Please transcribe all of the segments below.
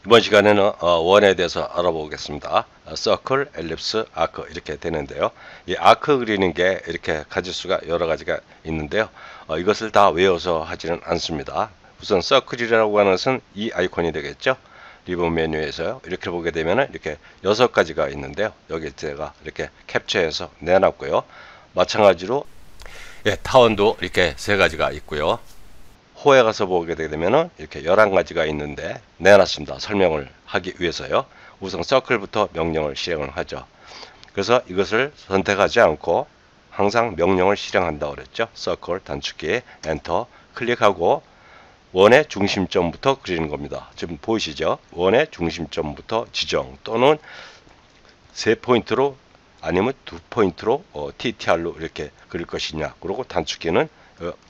이번 시간에는 원에 대해서 알아보겠습니다. 서클, 엘립스, 아크 이렇게 되는데요. 이 아크 그리는 게 이렇게 가질 수가 여러 가지가 있는데요. 이것을 다 외워서 하지는 않습니다. 우선 서클이라고 하는 것은 이 아이콘이 되겠죠. 리본 메뉴에서요. 이렇게 보게 되면 이렇게 6가지가 있는데요. 여기 제가 이렇게 캡처해서 내놨고요. 마찬가지로 타원도 이렇게 3가지가 있고요. 호에 가서 보게 되면은 이렇게 11가지가 있는데 내놨습니다. 설명을 하기 위해서요. 우선 서클부터 명령을 실행을 하죠. 그래서 이것을 선택하지 않고 항상 명령을 실행한다고 그랬죠. 서클 단축키 엔터 클릭하고 원의 중심점부터 그리는 겁니다. 지금 보이시죠? 원의 중심점부터 지정 또는 3포인트로 아니면 2포인트로 TTR로 이렇게 그릴 것이냐. 그리고 단축키는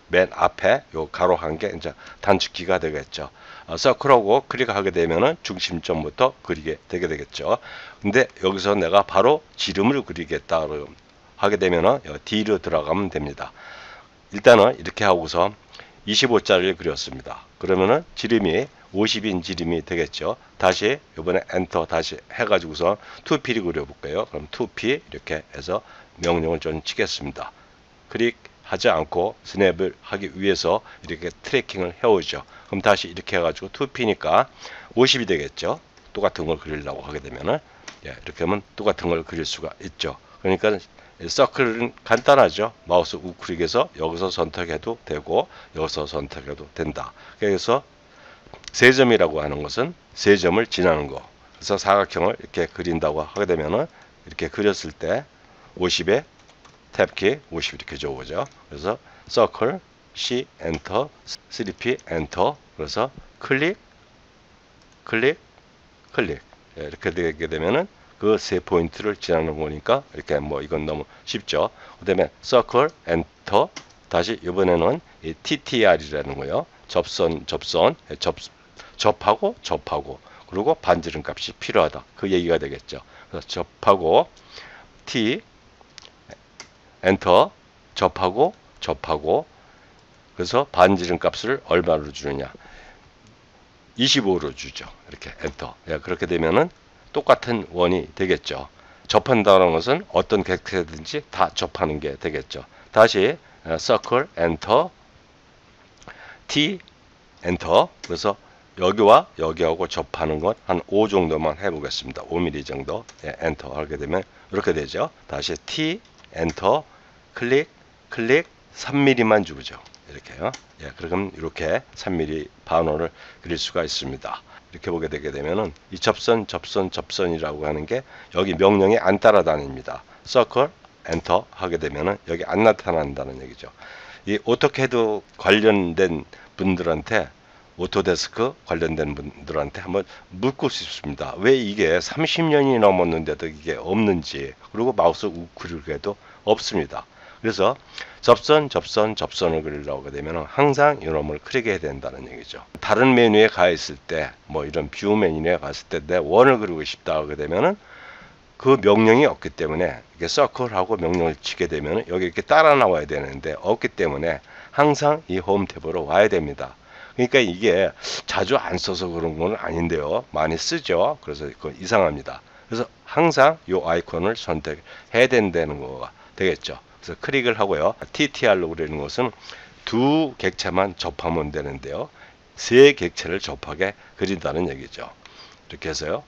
맨 앞에 요 가로 한 게 이제 단축키가 되겠죠. 서클하고 클릭하게 되면은 중심점부터 그리게 되게 되겠죠. 근데 여기서 내가 바로 지름을 그리겠다 하게 되면은 D로 들어가면 됩니다. 일단은 이렇게 하고서 25짜리를 그렸습니다. 그러면은 지름이 50인 지름이 되겠죠. 다시 이번에 엔터 다시 해가지고서 2P를 그려볼게요. 그럼 2P 이렇게 해서 명령을 좀 치겠습니다. 클릭하지 않고 스냅을 하기 위해서 이렇게 트래킹을 해오죠. 그럼 다시 이렇게 해가지고 2P니까 50이 되겠죠. 똑같은 걸 그리려고 하게 되면은 이렇게 하면 똑같은 걸 그릴 수가 있죠. 그러니까 서클은 간단하죠. 마우스 우클릭해서 여기서 선택해도 되고 여기서 선택해도 된다. 그래서 3점이라고 하는 것은 3점을 지나는 거. 그래서 사각형을 이렇게 그린다고 하게 되면은 이렇게 그렸을 때 50에 탭키 50 이렇게 적어오죠. 그래서 서클 C 엔터 3P 엔터 그래서 클릭 클릭 클릭 이렇게 되게 되면은 그 3포인트를 지나는 거니까 이렇게 뭐 이건 너무 쉽죠. 그 다음에 서클 엔터 다시 이번에는 이 TTR이라는 거요. 접하고 그리고 반지름 값이 필요하다. 그 얘기가 되겠죠. 그래서 접하고 T 엔터 접하고 그래서 반지름 값을 얼마로 주느냐 25로 주죠. 이렇게 엔터. 그렇게 되면은 똑같은 원이 되겠죠. 접한다는 것은 어떤 객체든지 다 접하는 게 되겠죠. 다시 서클 엔터 T 엔터 그래서 여기와 여기하고 접하는 것 한 5 정도만 해보겠습니다. 5mm 정도 엔터 하게 되면 이렇게 되죠. 다시 T 엔터 클릭 3mm만 주죠. 이렇게요. 그럼 이렇게 3mm 반원을 그릴 수가 있습니다. 이렇게 보게 되게 되면은 이 접선이라고 하는 게 여기 명령이 안 따라다닙니다. 서클 엔터 하게 되면은 여기 안 나타난다는 얘기죠. 이 오토캐드 관련된 분들한테 오토데스크 관련된 분들한테 한번 묻고 싶습니다. 왜 이게 30년이 넘었는데도 이게 없는지 그리고 마우스 우클릭에도 없습니다. 그래서 접선을 그리려고 하게 되면 항상 이놈을 클릭해야 된다는 얘기죠. 다른 메뉴에 가 있을 때 뭐 이런 뷰 메뉴에 갔을 때 내 원을 그리고 싶다 하게 되면은 그 명령이 없기 때문에 이게 서클하고 명령을 치게 되면 여기 이렇게 따라 나와야 되는데 없기 때문에 항상 이 홈 탭으로 와야 됩니다. 그러니까 이게 자주 안 써서 그런 건 아닌데요. 많이 쓰죠. 그래서 그건 이상합니다. 그래서 항상 이 아이콘을 선택해야 된다는 거가 되겠죠. 그래서 클릭을 하고요. TTR로 그리는 것은 2 객체만 접하면 되는데요. 3 객체를 접하게 그린다는 얘기죠. 이렇게 해서요.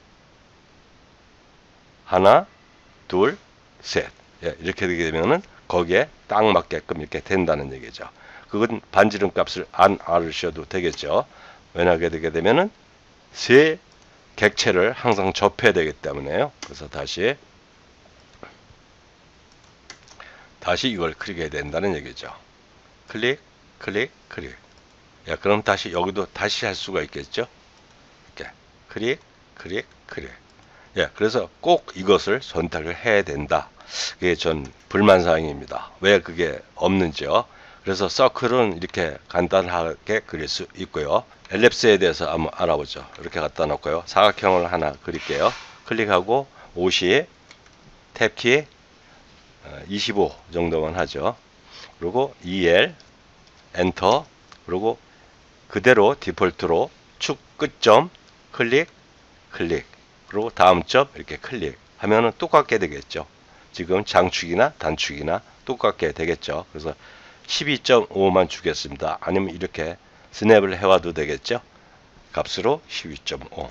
하나, 둘, 셋. 이렇게 되게 되면은 거기에 딱 맞게끔 이렇게 된다는 얘기죠. 그건 반지름 값을 안 알으셔도 되겠죠. 왜냐하게 되게 되면은 3 객체를 항상 접해야 되기 때문에요. 그래서 다시 이걸 클릭해야 된다는 얘기죠. 클릭. 그럼 다시 여기도 다시 할 수가 있겠죠. 이렇게 클릭. 그래서 꼭 이것을 선택을 해야 된다. 그게 전 불만사항입니다. 왜 그게 없는지요. 그래서 서클은 이렇게 간단하게 그릴 수 있고요. 엘립스에 대해서 한번 알아보죠. 이렇게 갖다 놓고요. 사각형을 하나 그릴게요. 클릭하고 50 탭키 25 정도만 하죠. 그리고 EL 엔터 그리고 그대로 디폴트로 축 끝점 클릭 클릭, 그리고 다음 점 이렇게 클릭 하면은 똑같게 되겠죠. 지금 장축이나 단축이나 똑같게 되겠죠. 그래서 12.5만 주겠습니다. 아니면 이렇게 스냅을 해와도 되겠죠. 값으로 12.5.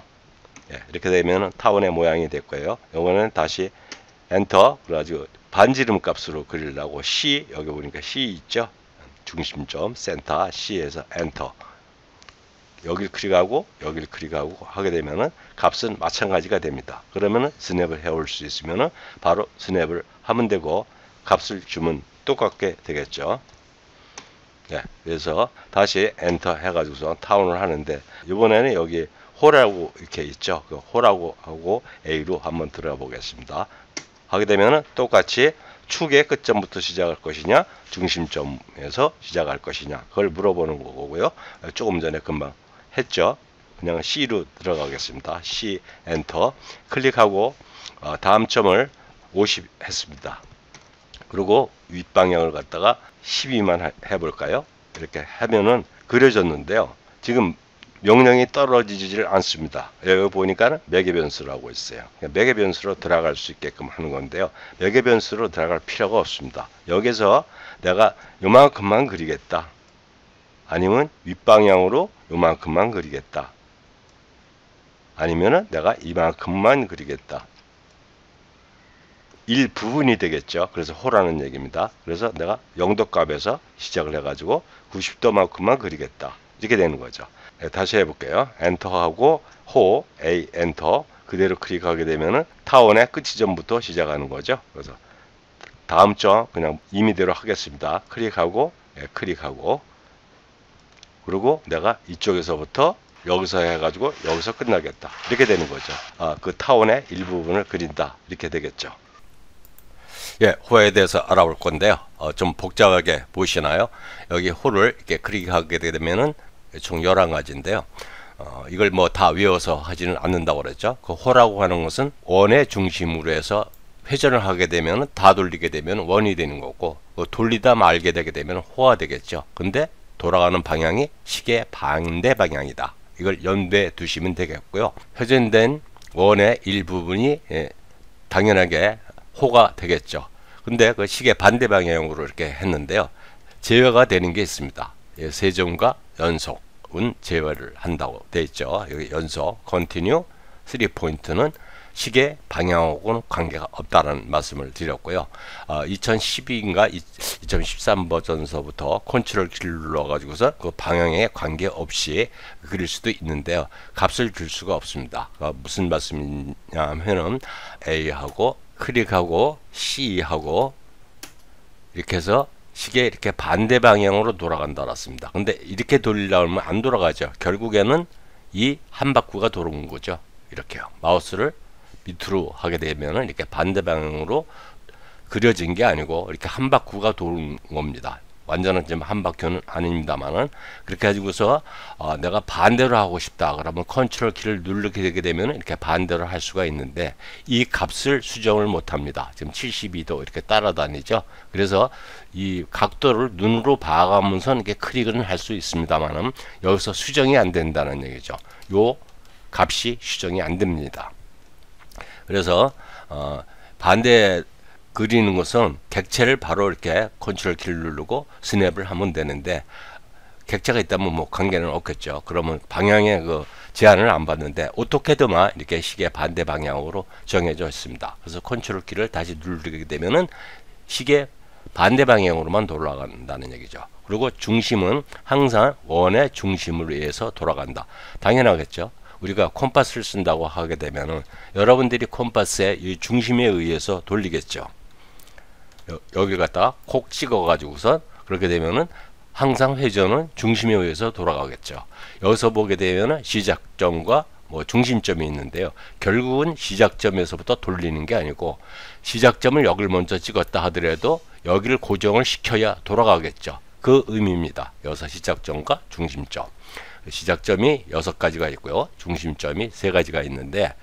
예, 이렇게 되면 타원의 모양이 됐고요. 이거는 다시 엔터, 그래가지고 반지름 값으로 그리려고 C, 여기 보니까 C 있죠. 중심점 센터 C에서 엔터. 여길 클릭하고 여길 클릭하고 하게 되면은 값은 마찬가지가 됩니다. 그러면은 스냅을 해올 수 있으면은 바로 스냅을 하면 되고 값을 주면 똑같게 되겠죠. 네, 그래서 다시 엔터 해가지고서 타운을 하는데 이번에는 여기 홀하고 이렇게 있죠. 그 홀하고 하고 A로 한번 들어가 보겠습니다. 하게 되면은 똑같이 축의 끝점부터 시작할 것이냐 중심점에서 시작할 것이냐 그걸 물어보는 거고요. 조금 전에 금방 했죠. 그냥 C로 들어가겠습니다. C 엔터 클릭하고 다음 점을 50 했습니다. 그리고 윗방향을 갖다가 12만 해볼까요? 이렇게 하면은 그려졌는데요. 지금 명령이 떨어지질 않습니다. 여기 보니까 매개 변수라고 있어요. 매개 변수로 들어갈 수 있게끔 하는 건데요. 매개 변수로 들어갈 필요가 없습니다. 여기서 내가 요만큼만 그리겠다. 아니면 윗방향으로 요만큼만 그리겠다. 아니면은 내가 이만큼만 그리겠다. 일부분이 되겠죠. 그래서 호라는 얘기입니다. 그래서 내가 0도 값에서 시작을 해가지고 90도만큼만 그리겠다. 이렇게 되는 거죠. 네, 다시 해볼게요. 엔터하고 호, A, 엔터 그대로 클릭하게 되면은 타원의 끝 지점부터 시작하는 거죠. 그래서 다음 점 그냥 임의대로 하겠습니다. 클릭하고 클릭하고 그리고 내가 이쪽에서부터 여기서 해가지고 여기서 끝나겠다. 이렇게 되는 거죠. 그 타원의 일부분을 그린다. 이렇게 되겠죠. 예, 호에 대해서 알아볼 건데요. 좀 복잡하게 보시나요? 여기 호를 이렇게 클릭하게 되면은 총 11가지인데요. 이걸 뭐 다 외워서 하지는 않는다고 그랬죠. 그 호라고 하는 것은 원의 중심으로 해서 회전을 하게 되면 다 돌리게 되면 원이 되는 거고 돌리다 말게 되게 되면 호가 되겠죠. 근데 돌아가는 방향이 시계 반대 방향이다. 이걸 연배해 두시면 되겠고요. 회전된 원의 일부분이 당연하게 호가 되겠죠. 근데 그 시계 반대 방향으로 이렇게 했는데요. 제외가 되는 게 있습니다. 세점과 연속은 제외를 한다고 되어 있죠. 여기 연속, 컨티뉴, 3포인트는 시계 방향하고는 관계가 없다는 말씀을 드렸고요. 2012인가 2013 버전서부터 컨트롤 키를 눌러가지고서 그 방향에 관계없이 그릴 수도 있는데요. 값을 줄 수가 없습니다. 무슨 말씀이냐면은 A하고 클릭하고 C하고 이렇게 해서 시계 이렇게 반대 방향으로 돌아간다 그랬습니다. 근데 이렇게 돌리려면 안 돌아가죠. 결국에는 이 한 바퀴가 돌아온 거죠. 이렇게요. 마우스를 밑으로 하게 되면 이렇게 반대 방향으로 그려진 게 아니고 이렇게 한 바퀴가 도는 겁니다. 완전한 한 바퀴는 아닙니다만은 그렇게 가지고서 내가 반대로 하고 싶다 그러면 컨트롤 키를 누르게 되게 되면 이렇게 반대로 할 수가 있는데 이 값을 수정을 못 합니다. 지금 72도 이렇게 따라다니죠. 그래서 이 각도를 눈으로 봐가면서 이렇게 클릭은 할 수 있습니다만은 여기서 수정이 안 된다는 얘기죠. 요 값이 수정이 안 됩니다. 그래서 반대 그리는 것은 객체를 바로 이렇게 컨트롤 키를 누르고 스냅을 하면 되는데 객체가 있다면 뭐 관계는 없겠죠. 그러면 방향의 그 제한을 안 받는데 오토캐드만 이렇게 시계 반대 방향으로 정해져 있습니다. 그래서 컨트롤 키를 다시 누르게 되면은 시계 반대 방향으로만 돌아간다는 얘기죠. 그리고 중심은 항상 원의 중심을 위해서 돌아간다. 당연하겠죠. 우리가 콤파스를 쓴다고 하게 되면은 여러분들이 콤파스의 이 중심에 의해서 돌리겠죠. 여기 갖다 콕 찍어 가지고선 그렇게 되면은 항상 회전은 중심에 의해서 돌아가겠죠. 여기서 보게 되면은 시작점과 뭐 중심점이 있는데요. 결국은 시작점에서부터 돌리는 게 아니고 시작점을 여기를 먼저 찍었다 하더라도 여기를 고정을 시켜야 돌아가겠죠. 그 의미입니다. 여기서 시작점과 중심점. 시작점이 6가지가 있고요. 중심점이 3가지가 있는데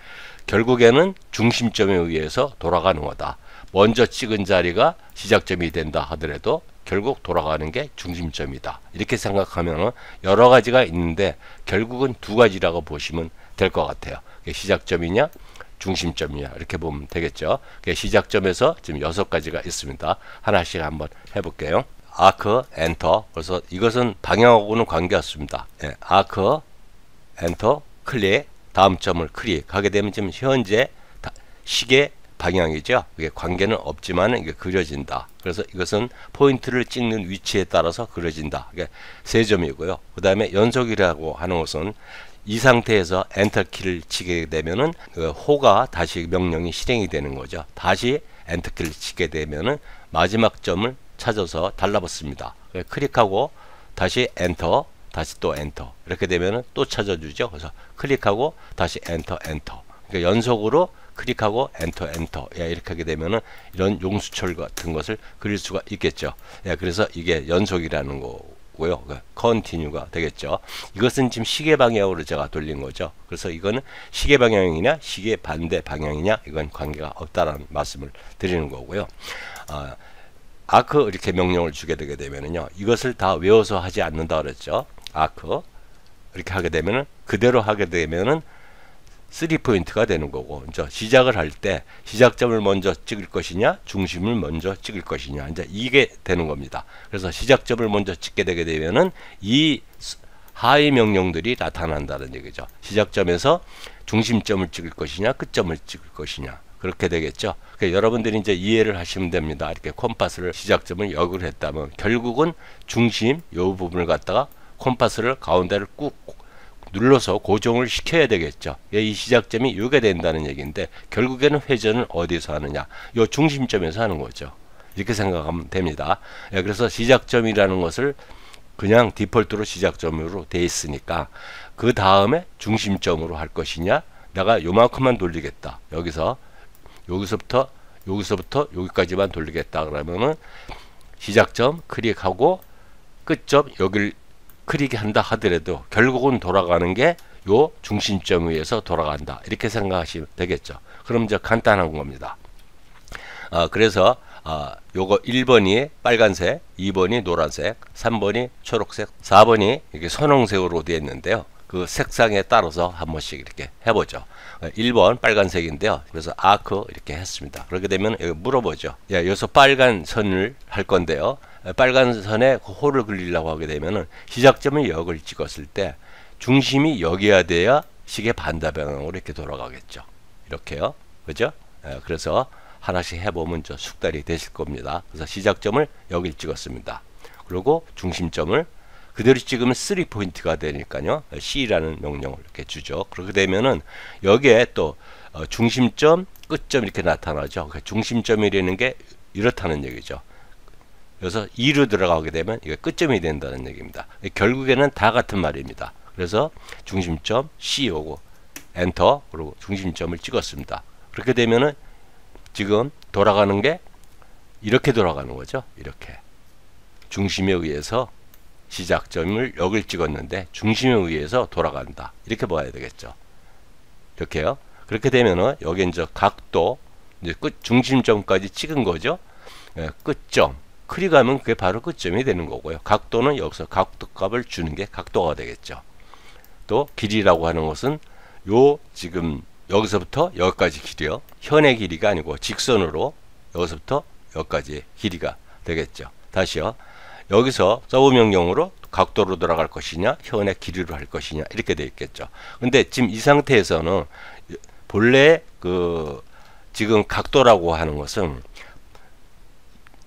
결국에는 중심점에 의해서 돌아가는 거다. 먼저 찍은 자리가 시작점이 된다 하더라도 결국 돌아가는 게 중심점이다. 이렇게 생각하면 여러 가지가 있는데 결국은 2가지라고 보시면 될 것 같아요. 시작점이냐 중심점이냐 이렇게 보면 되겠죠. 시작점에서 지금 6가지가 있습니다. 하나씩 한번 해볼게요. 아크 엔터. 그래서 이것은 방향하고는 관계없습니다. 아크 엔터 클릭, 다음 점을 클릭하게 되면 지금 현재 시계 방향이죠. 이게 관계는 없지만 이게 그려진다. 그래서 이것은 포인트를 찍는 위치에 따라서 그려진다. 이게 3점이고요. 그 다음에 연속이라고 하는 것은 이 상태에서 엔터 키를 치게 되면은 호가 다시 명령이 실행이 되는 거죠. 다시 엔터 키를 치게 되면은 마지막 점을 찾아서 달라붙습니다. 클릭하고 다시 엔터, 다시 또 엔터 이렇게 되면은 또 찾아주죠. 그래서 클릭하고 다시 엔터, 엔터. 그러니까 연속으로 클릭하고 엔터 엔터 이렇게 하게 되면은 이런 용수철 같은 것을 그릴 수가 있겠죠. 그래서 이게 연속이라는 거고요. 컨티뉴가 되겠죠. 이것은 지금 시계 방향으로 제가 돌린 거죠. 그래서 이거는 시계 방향이냐 시계 반대 방향이냐 이건 관계가 없다라는 말씀을 드리는 거고요. 아크 이렇게 명령을 주게 되게 되면은요, 이것을 다 외워서 하지 않는다 그랬죠. 아크 이렇게 하게 되면은 그대로 하게 되면은 3포인트가 되는 거고, 이제 시작을 할 때 시작점을 먼저 찍을 것이냐 중심을 먼저 찍을 것이냐 이제 이게 되는 겁니다. 그래서 시작점을 먼저 찍게 되게 되면은 이 하위 명령들이 나타난다는 얘기죠. 시작점에서 중심점을 찍을 것이냐 끝점을 찍을 것이냐 그렇게 되겠죠. 그러니까 여러분들이 이제 이해를 하시면 됩니다. 이렇게 콤파스를 시작점을 역을 했다면 결국은 중심 요 부분을 갖다가 콤파스를 가운데를 꾹 눌러서 고정을 시켜야 되겠죠. 이 시작점이 요게 된다는 얘기인데 결국에는 회전을 어디서 하느냐, 요 중심점에서 하는 거죠. 이렇게 생각하면 됩니다. 그래서 시작점이라는 것을 그냥 디폴트로 시작점으로 돼 있으니까 그 다음에 중심점으로 할 것이냐, 내가 요만큼만 돌리겠다, 여기서부터 여기까지만 돌리겠다 그러면은 시작점 클릭하고 끝점 여길 클릭한다 하더라도 결국은 돌아가는 게 요 중심점 위에서 돌아간다 이렇게 생각하시면 되겠죠. 그럼 이제 간단한 겁니다. 그래서 요거 1번이 빨간색, 2번이 노란색, 3번이 초록색, 4번이 이렇게 선홍색으로 되어 있는데요. 그 색상에 따라서 한 번씩 이렇게 해보죠. 1번 빨간색인데요. 그래서 아크 이렇게 했습니다. 그렇게 되면 여기 물어보죠. 여기서 빨간 선을 할 건데요. 빨간 선에 호를 그리려고 하게 되면은 시작점을 역을 찍었을 때 중심이 여기야 돼야 시계 반대 방향으로 이렇게 돌아가겠죠. 이렇게요. 그죠? 그래서 하나씩 해보면 저 숙달이 되실 겁니다. 그래서 시작점을 여길 찍었습니다. 그리고 중심점을 그대로 찍으면 3포인트가 되니까요. C라는 명령을 이렇게 주죠. 그렇게 되면은 여기에 또 중심점, 끝점 이렇게 나타나죠. 그러니까 중심점이라는 게 이렇다는 얘기죠. 그래서 2로 들어가게 되면 이게 끝점이 된다는 얘기입니다. 결국에는 다 같은 말입니다. 그래서 중심점 C 오고 엔터, 그리고 중심점을 찍었습니다. 그렇게 되면은 지금 돌아가는 게 이렇게 돌아가는 거죠. 이렇게 중심에 의해서 시작점을 여길 찍었는데 중심에 의해서 돌아간다 이렇게 봐야 되겠죠. 이렇게요. 그렇게 되면은 여기 이제 각도 이제 끝 중심점까지 찍은 거죠. 끝점 클릭하면 그게 바로 끝점이 되는 거고요. 각도는 여기서 각도값을 주는 게 각도가 되겠죠. 또 길이라고 하는 것은 요 지금 여기서부터 여기까지 길이요. 현의 길이가 아니고 직선으로 여기서부터 여기까지 길이가 되겠죠. 다시요. 여기서 서브 명령으로 각도로 돌아갈 것이냐 현의 길이로 할 것이냐 이렇게 되어 있겠죠. 근데 지금 이 상태에서는 본래 그 지금 각도라고 하는 것은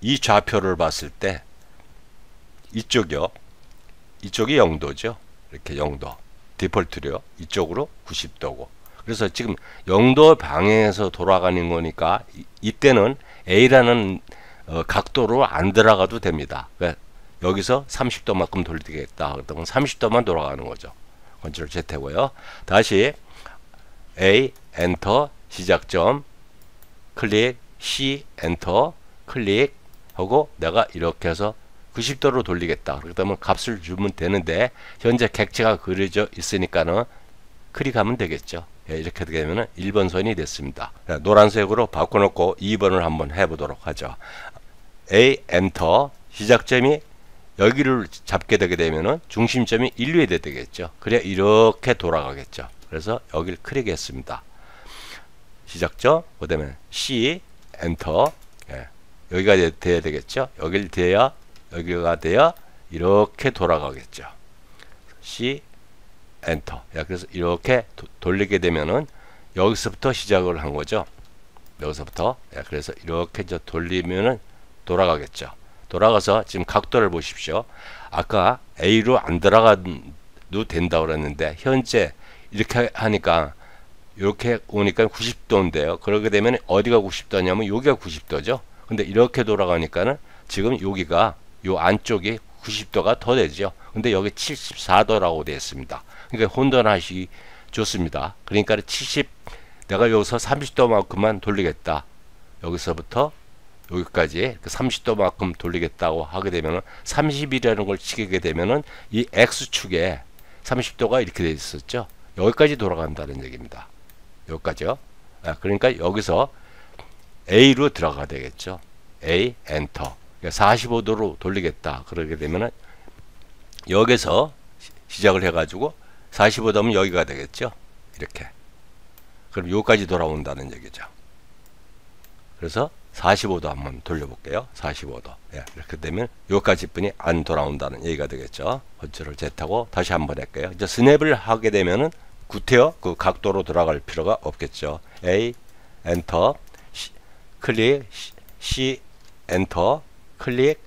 이 좌표를 봤을 때 이쪽이요. 이쪽이 0도죠. 이렇게 0도. 디폴트로요. 이쪽으로 90도고. 그래서 지금 0도 방향에서 돌아가는 거니까 이때는 A라는 각도로 안 들어가도 됩니다. 여기서 30도만큼 돌리겠다. 그러면 30도만 돌아가는 거죠. 컨트롤 Z고요. 다시 A 엔터 시작점 클릭 C 엔터 클릭 하고 내가 이렇게 해서 90도로 돌리겠다. 그러면 값을 주면 되는데 현재 객체가 그려져 있으니까는 클릭하면 되겠죠. 이렇게 되면 1번 선이 됐습니다. 노란색으로 바꿔놓고 2번을 한번 해보도록 하죠. A 엔터 시작점이 여기를 잡게 되게 되면은 중심점이 1루에 되겠죠. 그래 이렇게 돌아가겠죠. 그래서 여기를 클릭했습니다. 시작점, 그 다음에 C, 엔터. 예, 여기가 돼야 되겠죠. 여기를 돼야, 여기가 돼야 이렇게 돌아가겠죠. C, 엔터. 예, 그래서 이렇게 돌리게 되면은 여기서부터 시작을 한 거죠. 여기서부터. 예, 그래서 이렇게 이제 돌리면은 돌아가겠죠. 돌아가서 지금 각도를 보십시오. 아까 A로 안 들어가도 된다고 그랬는데 현재 이렇게 하니까 이렇게 오니까 90도인데요. 그러게 되면 어디가 90도냐면 여기가 90도죠. 근데 이렇게 돌아가니까는 지금 여기가 요 안쪽이 90도가 더 되죠. 근데 여기 74도라고 되어 있습니다. 그러니까 혼돈하시기 좋습니다. 그러니까 내가 여기서 30도만큼만 돌리겠다. 여기서부터 여기까지 30도만큼 돌리겠다고 하게 되면은 30이라는 걸 치게 되면은 이 X축에 30도가 이렇게 되어 있었죠. 여기까지 돌아간다는 얘기입니다. 여기까지요. 그러니까 여기서 A로 들어가야 되겠죠. A, 엔터. 45도로 돌리겠다. 그러게 되면은 여기서 시작을 해가지고 45도면 여기가 되겠죠. 이렇게. 그럼 여기까지 돌아온다는 얘기죠. 그래서 45도 한번 돌려볼게요. 45도. 예, 이렇게 되면 여기까지 뿐이 안 돌아온다는 얘기가 되겠죠. 컨트롤 Z하고 다시 한번 할게요. 이제 스냅을 하게 되면은 구태여 그 각도로 돌아갈 필요가 없겠죠. A, 엔터, 클릭, C, 엔터, 클릭,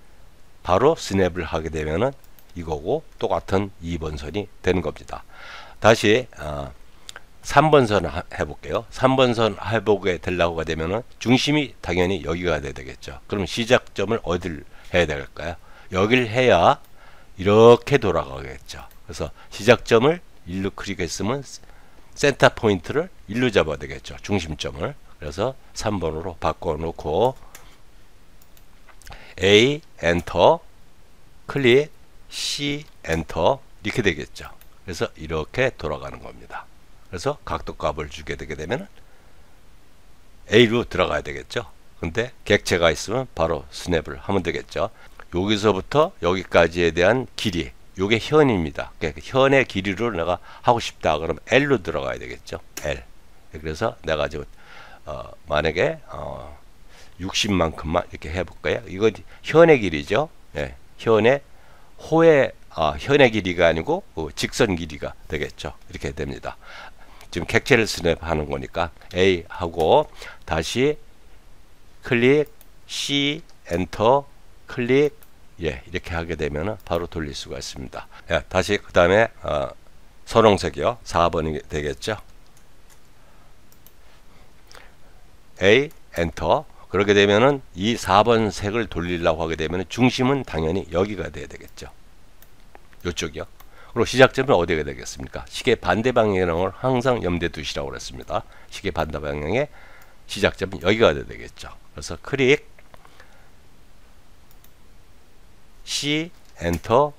바로 스냅을 하게 되면은 이거고 똑같은 2번 선이 되는 겁니다. 다시 3번 선 해볼게요. 3번 선 해보게 되려고 되면은 중심이 당연히 여기가 돼야 되겠죠. 그럼 시작점을 어딜 해야 될까요? 여기를 해야 이렇게 돌아가겠죠. 그래서 시작점을 1로 클릭했으면 센터 포인트를 1로 잡아야 되겠죠. 중심점을. 그래서 3번으로 바꿔놓고 A, 엔터, 클릭, C, 엔터 이렇게 되겠죠. 그래서 이렇게 돌아가는 겁니다. 그래서 각도값을 주게 되게 되면 A로 들어가야 되겠죠. 근데 객체가 있으면 바로 스냅을 하면 되겠죠. 여기서부터 여기까지에 대한 길이, 요게 현입니다. 그러니까 현의 길이로 내가 하고 싶다 그러면 L로 들어가야 되겠죠. L. 그래서 내가 지금 만약에 60만큼만 이렇게 해볼까요? 이거 현의 길이죠. 예, 현의 현의 길이가 아니고 직선 길이가 되겠죠. 이렇게 됩니다. 지금 객체를 스냅하는 거니까 A 하고 다시 클릭, C, 엔터, 클릭, 예, 이렇게 하게 되면 바로 돌릴 수가 있습니다. 예, 다시 그 다음에 선홍색이요. 4번이 되겠죠. A, 엔터. 그렇게 되면은 이 4번 색을 돌리려고 하게 되면 중심은 당연히 여기가 돼야 되겠죠. 이쪽이요. 그리고 시작점은 어디가 되겠습니까? 시계 반대 방향을 항상 염두에 두시라고 그랬습니다. 시계 반대 방향의 시작점은 여기가 돼야 되겠죠. 그래서 클릭, C, 엔터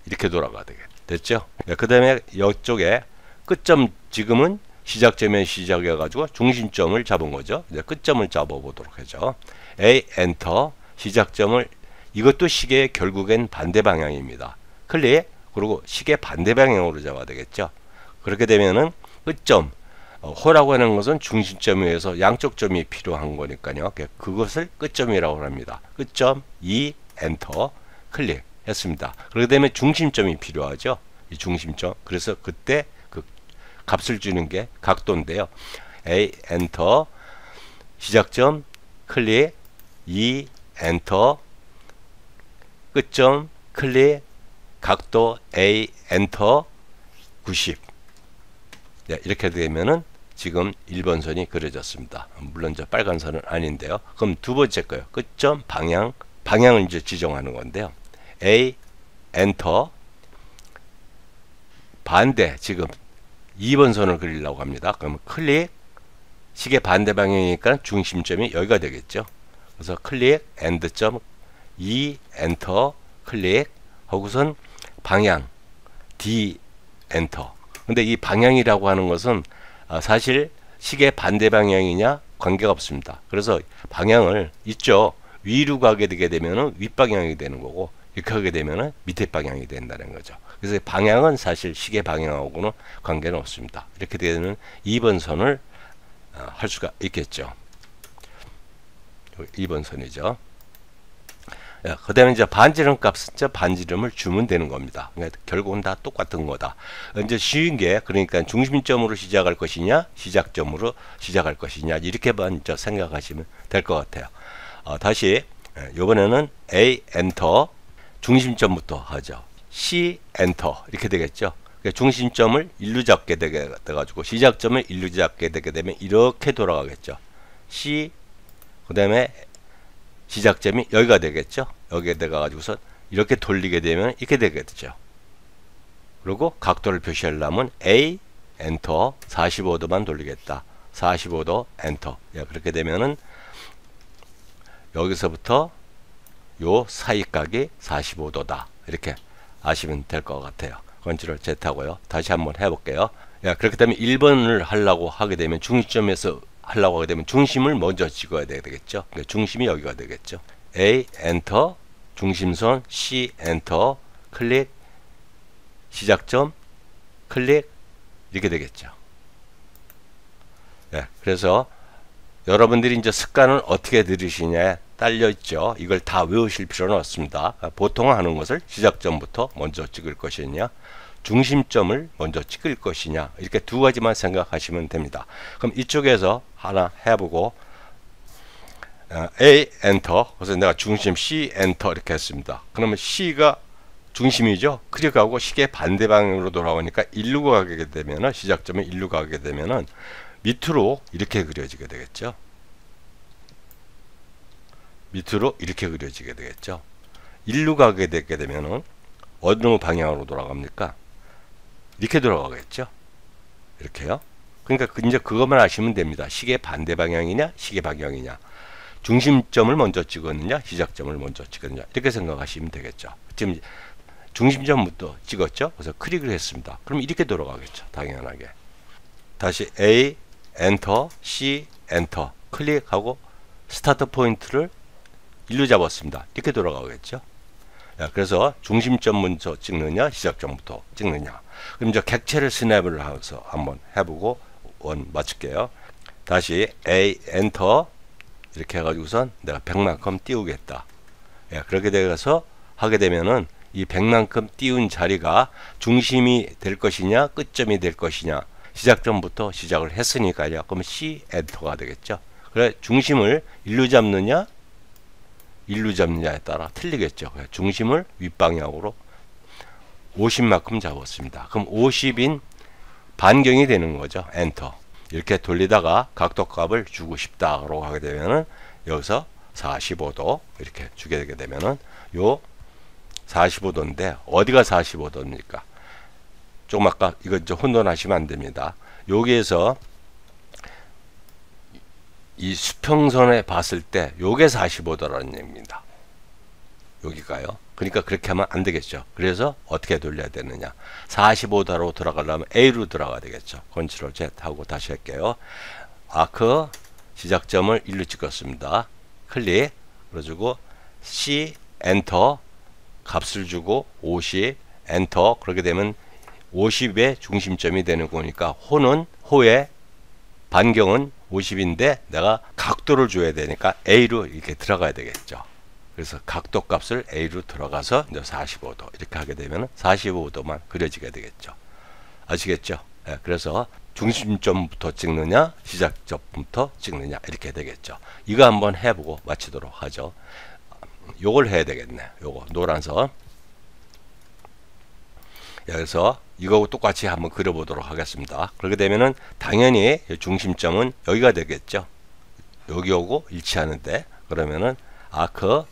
이렇게 돌아가야 되겠죠. 네, 그 다음에 이쪽에 끝점, 지금은 시작점에 시작해가지고 중심점을 잡은 거죠. 이제 끝점을 잡아보도록 하죠. A, 엔터, 시작점을, 이것도 시계의 결국엔 반대 방향입니다. 클릭, 그리고 시계 반대 방향으로 잡아야 되겠죠. 그렇게 되면은 끝점, 호라고 하는 것은 중심점에서 양쪽 점이 필요한 거니까요. 그것을 끝점이라고 합니다. 끝점, E, 엔터, 클릭 했습니다. 그렇게 되면 중심점이 필요하죠. 이 중심점. 그래서 그때 그 값을 주는 게 각도인데요. A, 엔터, 시작점, 클릭, E, 엔터, 끝점, 클릭, 각도 A, 엔터, 90. 네, 이렇게 되면은 지금 1번 선이 그려졌습니다. 물론 저 빨간 선은 아닌데요. 그럼 두 번째 거요. 끝점, 방향을 이제 지정하는 건데요. A, 엔터, 반대, 지금 2번 선을 그리려고 합니다. 그러면 클릭, 시계 반대 방향이니까 중심점이 여기가 되겠죠. 그래서 클릭, 엔드점, E, 엔터, 클릭, 하고선 방향, D, 엔터. 근데 이 방향이라고 하는 것은 사실 시계 반대 방향이냐 관계가 없습니다. 그래서 방향을 있죠. 위로 가게 되게 되면 윗방향이 되는 거고, 이렇게 하게 되면은 밑에 방향이 된다는 거죠. 그래서 방향은 사실 시계 방향하고는 관계는 없습니다. 이렇게 되면 2번 선을 할 수가 있겠죠. 2번 선이죠. 그 다음에 이제 반지름 값은 이제 반지름을 주면 되는 겁니다. 그러니까 결국은 다 똑같은 거다. 이제 쉬운 게, 그러니까 중심점으로 시작할 것이냐, 시작점으로 시작할 것이냐, 이렇게만 이제 생각하시면 될 것 같아요. 다시, 이번에는 A 엔터, 중심점부터 하죠. C 엔터, 이렇게 되겠죠. 그러니까 중심점을 1로 잡게 돼가지고, 시작점을 1로 잡게 되게 되면 이렇게 돌아가겠죠. C, 그 다음에 시작점이 여기가 되겠죠. 여기에 돼가지고서 이렇게 돌리게 되면 이렇게 되겠죠. 그리고 각도를 표시하려면 A 엔터 45도만 돌리겠다. 45도 엔터. 그렇게 되면은 여기서부터 요 사이각이 45도다. 이렇게 아시면 될 것 같아요. 컨트롤 Z 하고요. 다시 한번 해볼게요. 그렇기 때문에 1번을 하려고 하게 되면 중심점에서 하려고 하게 되면 중심을 먼저 찍어야 되겠죠. 그러니까 중심이 여기가 되겠죠. A 엔터, 중심선, C 엔터, 클릭, 시작점, 클릭, 이렇게 되겠죠. 그래서 여러분들이 이제 습관을 어떻게 들으시냐에 딸려 있죠. 이걸 다 외우실 필요는 없습니다. 보통 하는 것을 시작점부터 먼저 찍을 것이냐, 중심점을 먼저 찍을 것이냐, 이렇게 두 가지만 생각하시면 됩니다. 그럼 이쪽에서 하나 해보고, A 엔터, 그래서 내가 중심 C 엔터 이렇게 했습니다. 그러면 C가 중심이죠. 클릭하고 시계 반대 방향으로 돌아오니까 1루 가게 되면은, 시작점에 1루 가게 되면은 밑으로 이렇게 그려지게 되겠죠. 밑으로 이렇게 그려지게 되겠죠. 1루 가게 되게 되면은 어느 방향으로 돌아갑니까? 이렇게 돌아가겠죠. 이렇게요. 그러니까 이제 그것만 아시면 됩니다. 시계 반대 방향이냐, 시계 방향이냐, 중심점을 먼저 찍었느냐, 시작점을 먼저 찍었느냐, 이렇게 생각하시면 되겠죠. 지금 중심점부터 찍었죠. 그래서 클릭을 했습니다. 그럼 이렇게 돌아가겠죠. 당연하게. 다시 A 엔터, C 엔터 클릭하고 스타트 포인트를 1로 잡았습니다. 이렇게 돌아가겠죠. 그래서 중심점 먼저 찍느냐, 시작점부터 찍느냐. 그럼 이제 객체를 스냅을 해서 한번 해보고 원 맞출게요. 다시 A 엔터 이렇게 해가지고선 내가 100만큼 띄우겠다. 그렇게 돼서 하게 되면은 이 100만큼 띄운 자리가 중심이 될 것이냐, 끝점이 될 것이냐, 시작점부터 시작을 했으니까요. 그럼 C 엔터가 되겠죠. 그래 중심을 1로 잡느냐, 1루 잡느냐에 따라 틀리겠죠. 중심을 윗방향으로 50만큼 잡았습니다. 그럼 50인 반경이 되는 거죠. 엔터. 이렇게 돌리다가 각도값을 주고 싶다라고 하게 되면은 여기서 45도 이렇게 주게 되게 되면은 요 45도인데 어디가 45도입니까? 조금 아까 이거 좀 혼돈하시면 안 됩니다. 여기에서 이 수평선에 봤을 때 요게 45도라는 얘기입니다. 여기가요. 그러니까 그렇게 하면 안 되겠죠. 그래서 어떻게 돌려야 되느냐. 45도로 들어가려면 A로 들어가야 되겠죠. 컨트롤 Z 하고 다시 할게요. 아크 시작점을 1로 찍었습니다. 클릭 그래가지고 C 엔터 값을 주고 50 엔터 그렇게 되면 50의 중심점이 되는 거니까 호의 반경은 50인데 내가 각도를 줘야 되니까 A로 이렇게 들어가야 되겠죠. 그래서 각도 값을 A로 들어가서 이제 45도 이렇게 하게 되면 45도만 그려지게 되겠죠. 아시겠죠? 그래서 중심점부터 찍느냐 시작점부터 찍느냐 이렇게 되겠죠. 이거 한번 해보고 마치도록 하죠. 요걸 해야 되겠네. 요거 노란선. 그래서 이거하고 똑같이 한번 그려보도록 하겠습니다. 그렇게 되면은 당연히 중심점은 여기가 되겠죠. 여기하고 일치하는데 그러면은 아크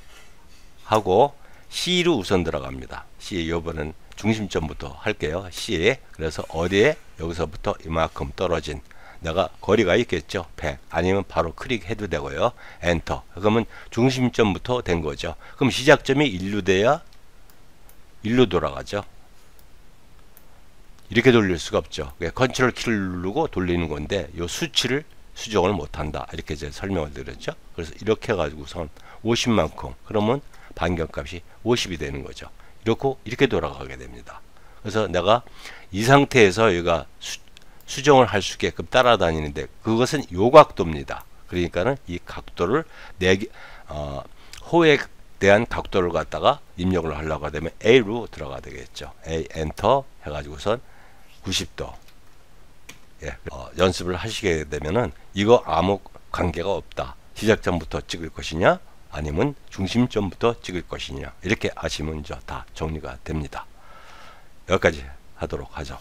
하고 C로 우선 들어갑니다. C 이번엔 중심점부터 할게요. C 그래서 어디에 여기서부터 이만큼 떨어진 내가 거리가 있겠죠. 100 아니면 바로 클릭해도 되고요. 엔터 그러면 중심점부터 된 거죠. 그럼 시작점이 1로 돼야 1로 돌아가죠. 이렇게 돌릴 수가 없죠. 컨트롤 키를 누르고 돌리는 건데 이 수치를 수정을 못한다. 이렇게 이제 설명을 드렸죠. 그래서 이렇게 해가지고선 50만큼 그러면 반경값이 50이 되는 거죠. 이렇게 돌아가게 됩니다. 그래서 내가 이 상태에서 얘가 수정을 할 수 있게끔 따라다니는데 그것은 요 각도입니다. 그러니까는 이 각도를 호에 대한 각도를 갖다가 입력을 하려고 하면 A로 들어가야 되겠죠. A 엔터 해가지고선 90도. 예, 연습을 하시게 되면은 이거 아무 관계가 없다. 시작점부터 찍을 것이냐 아니면 중심점부터 찍을 것이냐 이렇게 아시면 다 정리가 됩니다. 여기까지 하도록 하죠.